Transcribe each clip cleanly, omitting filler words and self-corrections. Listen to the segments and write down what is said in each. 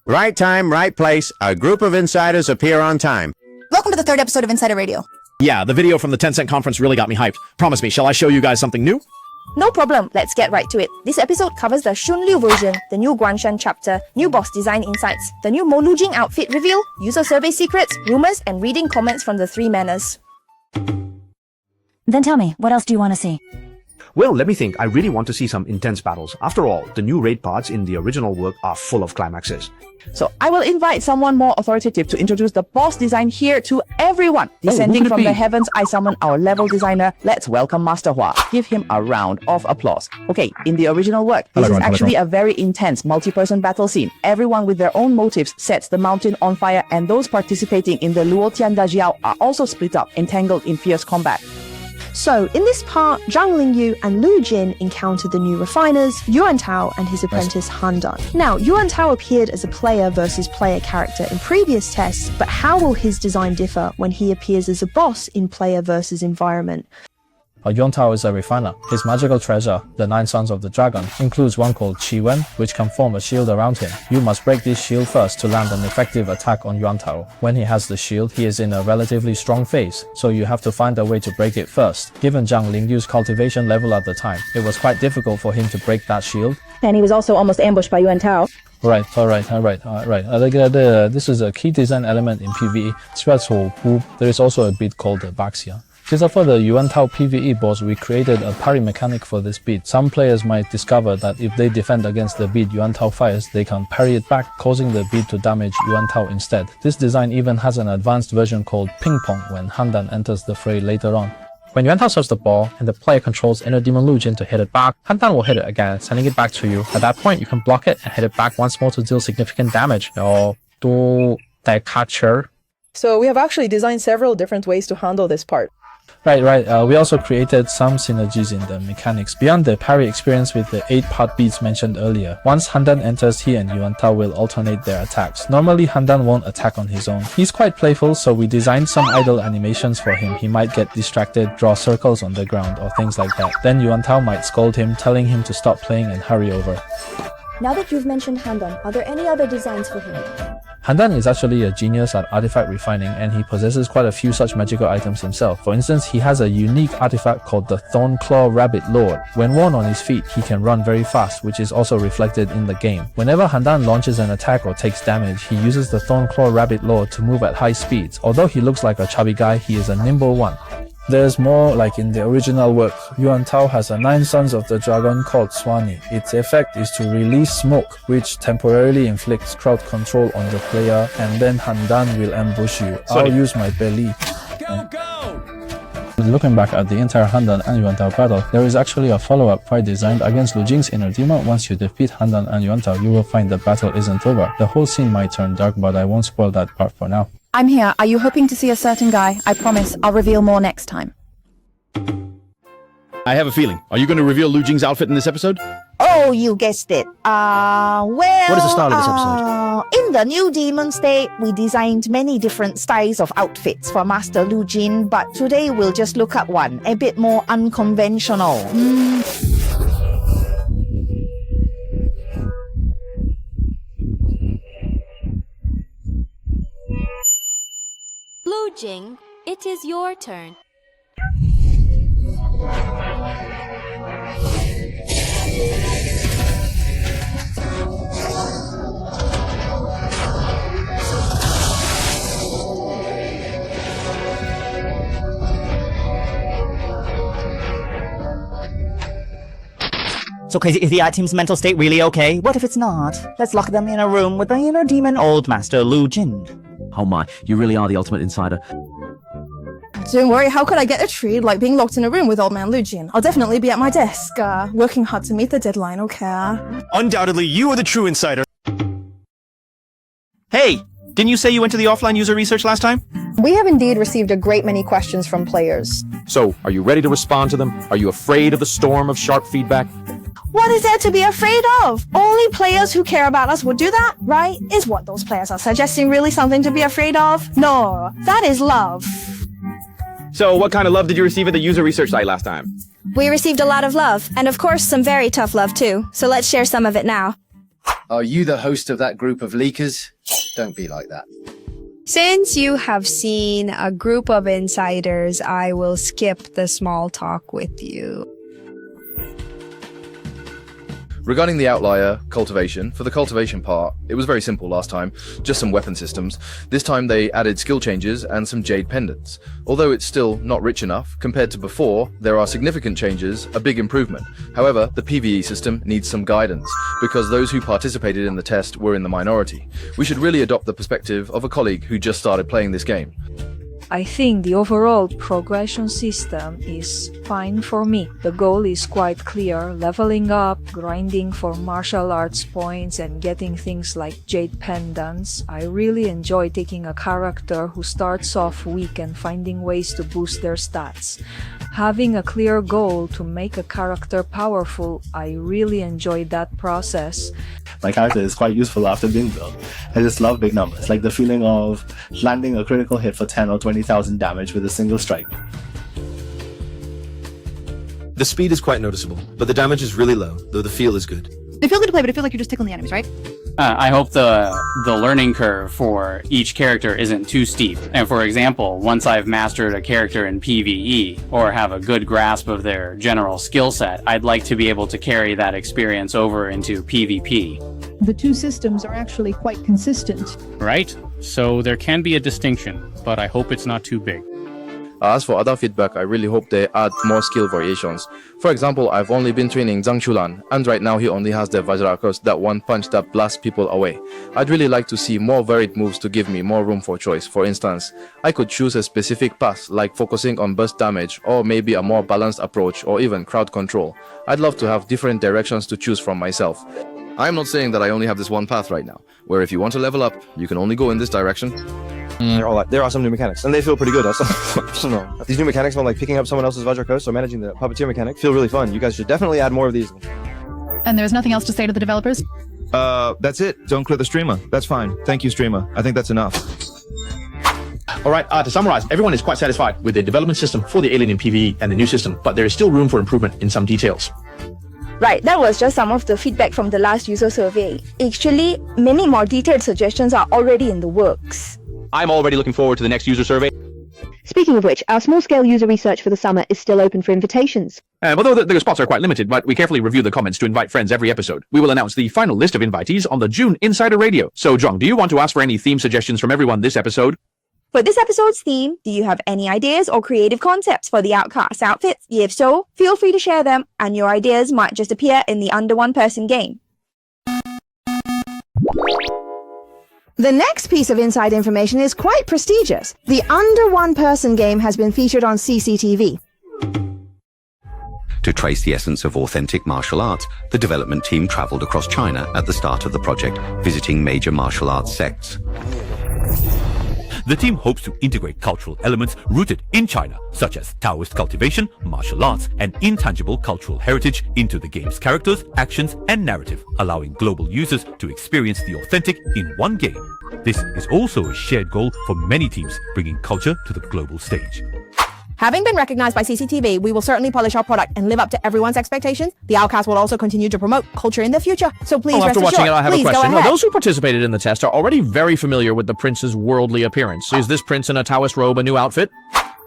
Right time, right place. A group of insiders appear on time. Welcome to the third episode of Insider Radio. Yeah, the video from the Tencent conference really got me hyped. Promise me, shall I show you guys something new? No problem, let's get right to it. This episode covers the Xunliu version, the new Guanshan chapter, new boss design insights, the new Mo Lujing outfit reveal, user survey secrets, rumors, and reading comments from the three manners. Then tell me, what else do you want to see? Well, let me think. I really want to see some intense battles. After all, the new raid parts in the original work are full of climaxes. So I will invite someone more authoritative to introduce the boss design here to everyone. Descending from the heavens, I summon our level designer. Let's welcome Master Hua. Give him a round of applause. Okay, in the original work, this is actually a very intense multi-person battle scene. Everyone with their own motives sets the mountain on fire, and those participating in the Luo Tianda Jiao are also split up, entangled in fierce combat. So, in this part, Zhang Lingyu and Lu Jin encountered the new refiners, Yuan Tao and his apprentice Han Dan. Now, Yuan Tao appeared as a player versus player character in previous tests, but how will his design differ when he appears as a boss in player versus environment? Yuan Tao is a refiner. His magical treasure, the 9 Sons of the Dragon, includes one called Qi Wen, which can form a shield around him. You must break this shield first to land an effective attack on Yuan Tao. When he has the shield, he is in a relatively strong phase, so you have to find a way to break it first. Given Zhang Lingyu's cultivation level at the time, it was quite difficult for him to break that shield. And he was also almost ambushed by Yuan Tao. Right. This is a key design element in PvE. There is also a beat called Baxia. For the Yuan Tao PvE boss, we created a parry mechanic for this beat. Some players might discover that if they defend against the beat Yuan Tao fires, they can parry it back, causing the beat to damage Yuan Tao instead. This design even has an advanced version called Ping Pong when Han Dan enters the fray later on. When Yuan Tao serves the ball and the player controls Inner Demon Lu Jin to hit it back, Han Dan will hit it again, sending it back to you. At that point, you can block it and hit it back once more to deal significant damage. So we have actually designed several different ways to handle this part. Right. We also created some synergies in the mechanics beyond the parry experience with the 8-part beats mentioned earlier. Once Han Dan enters, he and Yuan Tao will alternate their attacks. Normally, Han Dan won't attack on his own. He's quite playful, so we designed some idle animations for him. He might get distracted, draw circles on the ground, or things like that. Then Yuan Tao might scold him, telling him to stop playing and hurry over. Now that you've mentioned Han Dan, are there any other designs for him? Han Dan is actually a genius at artifact refining, and he possesses quite a few such magical items himself. For instance, he has a unique artifact called the Thorn Claw Rabbit Lord. When worn on his feet, he can run very fast, which is also reflected in the game. Whenever Han Dan launches an attack or takes damage, he uses the Thorn Claw Rabbit Lord to move at high speeds. Although he looks like a chubby guy, he is a nimble one. There's more like in the original work. Yuan Tao has a 9 Sons of the Dragon called Swani. Its effect is to release smoke, which temporarily inflicts crowd control on the player, and then Han Dan will ambush you. I'll use my belly. Go! Looking back at the entire Han Dan and Yuan Tao battle, there is actually a follow-up fight designed against Lu Jing's inner demon. Once you defeat Han Dan and Yuan Tao, you will find the battle isn't over. The whole scene might turn dark, but I won't spoil that part for now. I'm here. Are you hoping to see a certain guy? I promise I'll reveal more next time. I have a feeling. Are you going to reveal Lu Jing's outfit in this episode? Oh, you guessed it. What is the style of this episode? In the new Demon State, we designed many different styles of outfits for Master Lu Jin, but today we'll just look at one, a bit more unconventional. Lu Jing, it is your turn. So Crazy, is the team's mental state really okay? What if it's not? Let's lock them in a room with the inner demon Old Master Lu Jin. Oh my, you really are the ultimate insider. Don't worry, how could I get a treat like being locked in a room with old man Lu Jin? I'll definitely be at my desk, working hard to meet the deadline, okay? Undoubtedly, you are the true insider. Hey, didn't you say you went to the offline user research last time? We have indeed received a great many questions from players. So, are you ready to respond to them? Are you afraid of the storm of sharp feedback? What is there to be afraid of? Only players who care about us would do that, right? Is what those players are suggesting really something to be afraid of? No, that is love. So, what kind of love did you receive at the user research site last time? We received a lot of love, and of course some very tough love too, so let's share some of it now. Are you the host of that group of leakers? Don't be like that. Since you have seen a group of insiders, I will skip the small talk with you. Regarding the outlier, cultivation, for the cultivation part, it was very simple last time, just some weapon systems. This time they added skill changes and some jade pendants. Although it's still not rich enough, compared to before, there are significant changes, a big improvement. However, the PvE system needs some guidance, because those who participated in the test were in the minority. We should really adopt the perspective of a colleague who just started playing this game. I think the overall progression system is fine for me. The goal is quite clear: leveling up, grinding for martial arts points, and getting things like jade pendants. I really enjoy taking a character who starts off weak and finding ways to boost their stats. Having a clear goal to make a character powerful, I really enjoy that process. My character is quite useful after being built. I just love big numbers, like the feeling of landing a critical hit for 10 or 20,000 damage with a single strike. The speed is quite noticeable, but the damage is really low, though the feel is good. They feel good to play, but I feel like you're just tickling the enemies, right? I hope the learning curve for each character isn't too steep. And for example, once I've mastered a character in PvE, or have a good grasp of their general skill set, I'd like to be able to carry that experience over into PvP. The two systems are actually quite consistent. Right? So there can be a distinction, but I hope it's not too big. As for other feedback, I really hope they add more skill variations. For example, I've only been training Zhang Chulan, and right now he only has the Vajrakos, that one punch that blasts people away. I'd really like to see more varied moves to give me more room for choice. For instance, I could choose a specific path, like focusing on burst damage, or maybe a more balanced approach, or even crowd control. I'd love to have different directions to choose from myself. I'm not saying that I only have this one path right now, where if you want to level up, you can only go in this direction. There are some new mechanics, and they feel pretty good. These new mechanics on like picking up someone else's Vajrakos or managing the puppeteer mechanic feel really fun. You guys should definitely add more of these. And there's nothing else to say to the developers? That's it. Don't clip the streamer. That's fine. Thank you, streamer. I think that's enough. Alright, to summarize, everyone is quite satisfied with the development system for the Alien in PvE and the new system, but there is still room for improvement in some details. Right, that was just some of the feedback from the last user survey. Actually, many more detailed suggestions are already in the works. I'm already looking forward to the next user survey. Speaking of which, our small-scale user research for the summer is still open for invitations. Although the spots are quite limited, but we carefully review the comments to invite friends every episode. We will announce the final list of invitees on the June Insider Radio. So, Zhong, do you want to ask for any theme suggestions from everyone this episode? For this episode's theme, do you have any ideas or creative concepts for the Outcast outfits? If so, feel free to share them, and your ideas might just appear in the Under One Person game. The next piece of inside information is quite prestigious. The Under One Person game has been featured on CCTV. To trace the essence of authentic martial arts, the development team traveled across China at the start of the project, visiting major martial arts sects. The team hopes to integrate cultural elements rooted in China, such as Taoist cultivation, martial arts, and intangible cultural heritage into the game's characters, actions, and narrative, allowing global users to experience the authentic in one game. This is also a shared goal for many teams, bringing culture to the global stage. Having been recognized by CCTV, we will certainly polish our product and live up to everyone's expectations. The Outcast will also continue to promote culture in the future, so please rest after watching assured, it, I have please a question. go ahead. Those who participated in the test are already very familiar with the prince's worldly appearance. Is this prince in a Taoist robe a new outfit?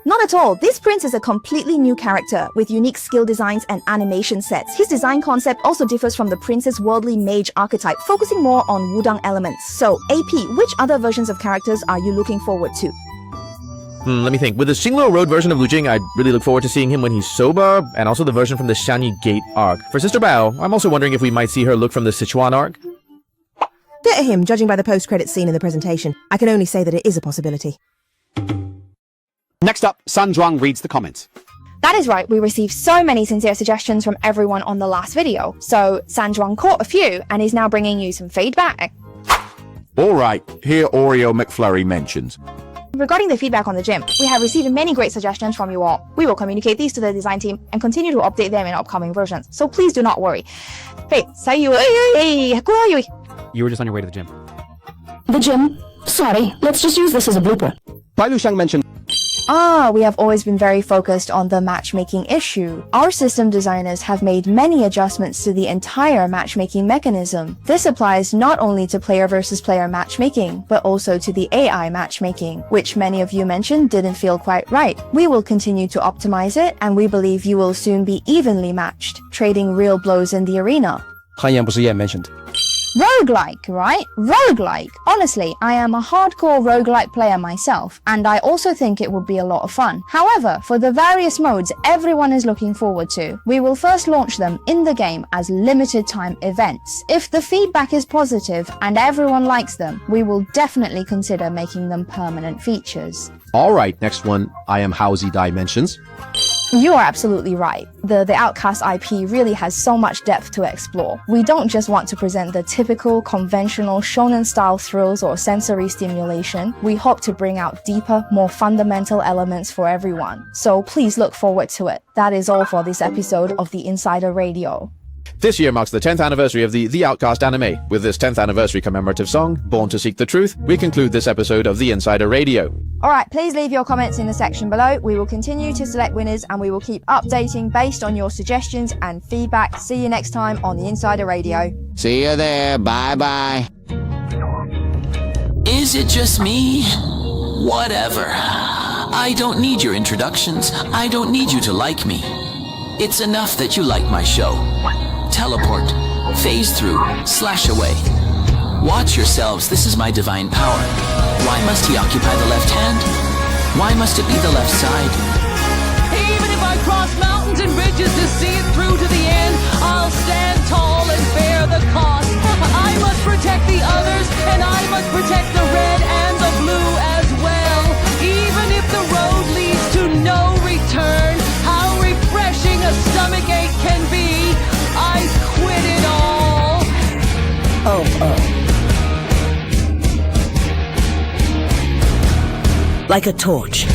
Not at all. This prince is a completely new character with unique skill designs and animation sets. His design concept also differs from the prince's worldly mage archetype, focusing more on wudang elements. So, AP, which other versions of characters are you looking forward to? Let me think. With the Xingluo Road version of Lu Jing, I really look forward to seeing him when he's sober, and also the version from the Xianyi Gate arc. For Sister Bao, I'm also wondering if we might see her look from the Sichuan arc. Dear him, judging by the post-credits scene in the presentation, I can only say that it is a possibility. Next up, San Zhuang reads the comments. That is right, we received so many sincere suggestions from everyone on the last video, so San Zhuang caught a few and is now bringing you some feedback. Alright, here Oreo McFlurry mentions. Regarding the feedback on the gym, we have received many great suggestions from you all. We will communicate these to the design team and continue to update them in upcoming versions, so please do not worry. Hey, You were just on your way to the gym. The gym? Sorry, let's just use this as a blooper. Bai Luxiang mentioned. We have always been very focused on the matchmaking issue. Our system designers have made many adjustments to the entire matchmaking mechanism. This applies not only to player versus player matchmaking, but also to the AI matchmaking, which many of you mentioned didn't feel quite right. We will continue to optimize it, and we believe you will soon be evenly matched, trading real blows in the arena. 汉阳不是也 mentioned Roguelike, right? Roguelike. Honestly, I am a hardcore roguelike player myself, and I also think it would be a lot of fun. However, for the various modes everyone is looking forward to, we will first launch them in the game as limited time events. If the feedback is positive and everyone likes them, we will definitely consider making them permanent features. Alright, next one, I Am Housie Dimensions. You are absolutely right. The Outcast IP really has so much depth to explore. We don't just want to present the typical, conventional shonen-style thrills or sensory stimulation. We hope to bring out deeper, more fundamental elements for everyone. So please look forward to it. That is all for this episode of the Insider Radio. This year marks the 10th anniversary of the Outcast anime. With this 10th anniversary commemorative song, Born to Seek the Truth, we conclude this episode of the Insider Radio. Alright, please leave your comments in the section below. We will continue to select winners and we will keep updating based on your suggestions and feedback. See you next time on the Insider Radio. See you there. Bye-bye. Is it just me? Whatever. I don't need your introductions. I don't need you to like me. It's enough that you like my show. Teleport, phase through, slash away. Watch yourselves, this is my divine power. Why must he occupy the left hand? Why must it be the left side? Even if I cross mountains and ridges to see it through to the end, I'll stand tall and bear the cost. I must protect the others, and I must protect the red and the blue as well. Even if the road leads to no return, how refreshing a stomachache can be, I quit it all. Like a torch,